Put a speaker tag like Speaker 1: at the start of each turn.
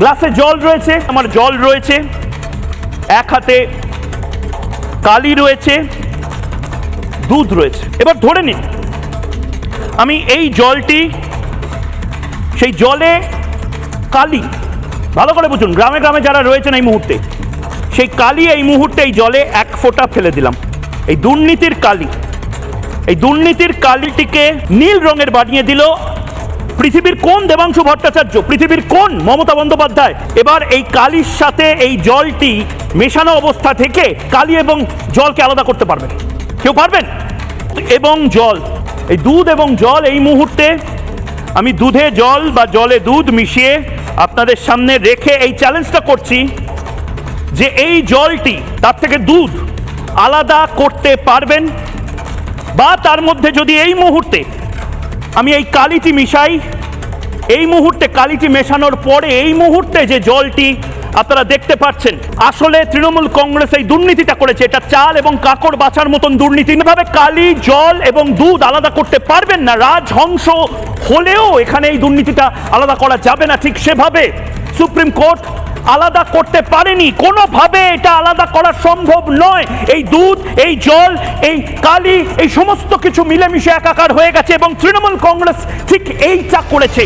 Speaker 1: গ্লাসে জল রয়েছে, আমার জল রয়েছে, এক হাতে কালি রয়েছে, দুধ রয়েছে। এবার ধরে নিন আমি এই জলটি, সেই জলে কালি, ভালো করে বুঝুন, গ্রামে গ্রামে যারা রয়েছেন এই মুহূর্তে, সেই কালি এই মুহূর্তে এই জলে এক ফোঁটা ফেলে দিলাম। এই দুর্নীতির কালি, এই দুর্নীতির কালিটিকে নীল রঙের বানিয়ে দিল পৃথিবীর কোন দেবাংশু ভট্টাচার্য, পৃথিবীর কোন মমতা বন্দ্যোপাধ্যায়। এবার এই কালির সাথে এই জলটি মেশানো অবস্থা থেকে কালি এবং জলকে আলাদা করতে পারবেন? কেউ পারবেন? এবং জল, এই দুধ এবং জল, এই মুহূর্তে আমি দুধে জল বা জলে দুধ মিশিয়ে আপনাদের সামনে রেখে এই চ্যালেঞ্জটা করছি যে এই জলটি তার থেকে দুধ আলাদা করতে পারবেন? বা তার মধ্যে যদি এই মুহূর্তে আমি এই কালিটি মিশাই, এই মুহূর্তে কালিটি মেশানোর পরে এই মুহূর্তে যে জলটি আপনারা দেখতে পাচ্ছেন, আসলে তৃণমূল কংগ্রেস এই দুর্নীতিটা করেছে। এটা চাল এবং কাকড় বাছার মতন দুর্নীতি। এভাবে কালি, জল এবং দুধ আলাদা করতে পারবেন না। রাজহংস হলেও এখানে এই দুর্নীতিটা আলাদা করা যাবে না। ঠিক সেভাবে সুপ্রিম কোর্ট আলাদা করতে পারেনি, কোনোভাবে এটা আলাদা করা সম্ভব নয়। এই দুধ, এই জল, এই কালি, এই সমস্ত কিছু মিলেমিশে একাকার হয়ে গেছে এবং তৃণমূল কংগ্রেস ঠিক এইটা করেছে।